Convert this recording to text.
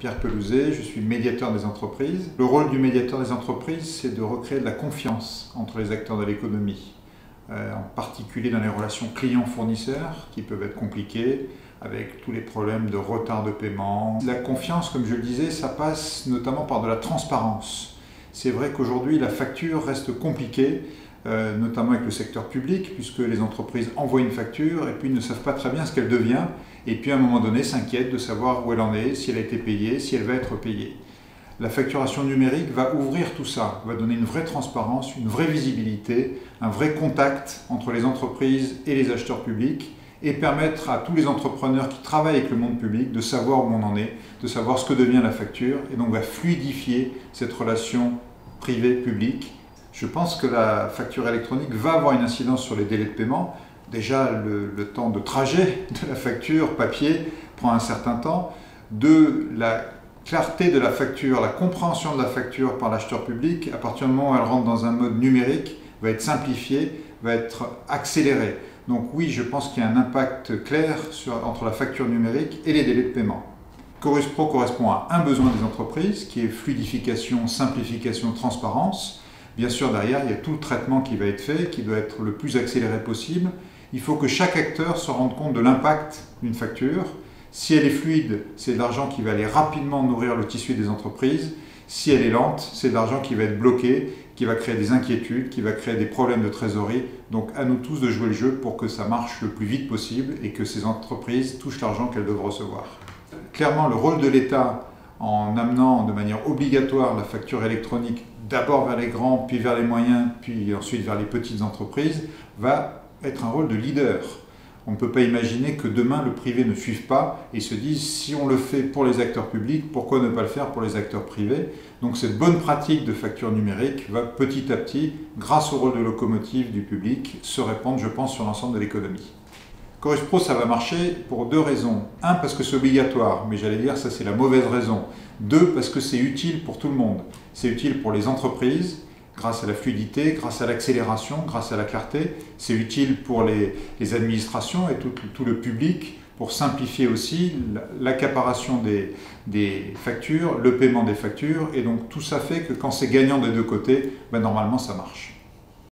Pierre Pelouzet, je suis médiateur des entreprises. Le rôle du médiateur des entreprises, c'est de recréer de la confiance entre les acteurs de l'économie, en particulier dans les relations clients-fournisseurs qui peuvent être compliquées, avec tous les problèmes de retard de paiement. La confiance, comme je le disais, ça passe notamment par de la transparence. C'est vrai qu'aujourd'hui, la facture reste compliquée, notamment avec le secteur public, puisque les entreprises envoient une facture et puis ne savent pas très bien ce qu'elle devient, et puis à un moment donné s'inquiètent de savoir où elle en est, si elle a été payée, si elle va être payée. La facturation numérique va ouvrir tout ça, va donner une vraie transparence, une vraie visibilité, un vrai contact entre les entreprises et les acheteurs publics, et permettre à tous les entrepreneurs qui travaillent avec le monde public de savoir où on en est, de savoir ce que devient la facture, et donc va fluidifier cette relation privée-publique. Je pense que la facture électronique va avoir une incidence sur les délais de paiement. Déjà, le temps de trajet de la facture papier prend un certain temps. La clarté de la facture, la compréhension de la facture par l'acheteur public, à partir du moment où elle rentre dans un mode numérique, va être simplifiée, va être accélérée. Donc oui, je pense qu'il y a un impact clair entre la facture numérique et les délais de paiement. Chorus Pro correspond à un besoin des entreprises, qui est fluidification, simplification, transparence. Bien sûr, derrière, il y a tout le traitement qui va être fait, qui doit être le plus accéléré possible. Il faut que chaque acteur se rende compte de l'impact d'une facture. Si elle est fluide, c'est de l'argent qui va aller rapidement nourrir le tissu des entreprises. Si elle est lente, c'est de l'argent qui va être bloqué, qui va créer des inquiétudes, qui va créer des problèmes de trésorerie. Donc à nous tous de jouer le jeu pour que ça marche le plus vite possible et que ces entreprises touchent l'argent qu'elles doivent recevoir. Clairement, le rôle de l'État, en amenant de manière obligatoire la facture électronique d'abord vers les grands, puis vers les moyens, puis ensuite vers les petites entreprises, va être un rôle de leader. On ne peut pas imaginer que demain le privé ne suive pas et se dise si on le fait pour les acteurs publics, pourquoi ne pas le faire pour les acteurs privés? Donc cette bonne pratique de facture numérique va petit à petit, grâce au rôle de locomotive du public, se répandre, je pense, sur l'ensemble de l'économie. Chorus Pro, ça va marcher pour deux raisons. Un, parce que c'est obligatoire, mais j'allais dire ça c'est la mauvaise raison. Deux, parce que c'est utile pour tout le monde. C'est utile pour les entreprises, grâce à la fluidité, grâce à l'accélération, grâce à la clarté. C'est utile pour les administrations et tout le public, pour simplifier aussi l'accaparation des factures, le paiement des factures. Et donc tout ça fait que quand c'est gagnant des deux côtés, ben, normalement ça marche.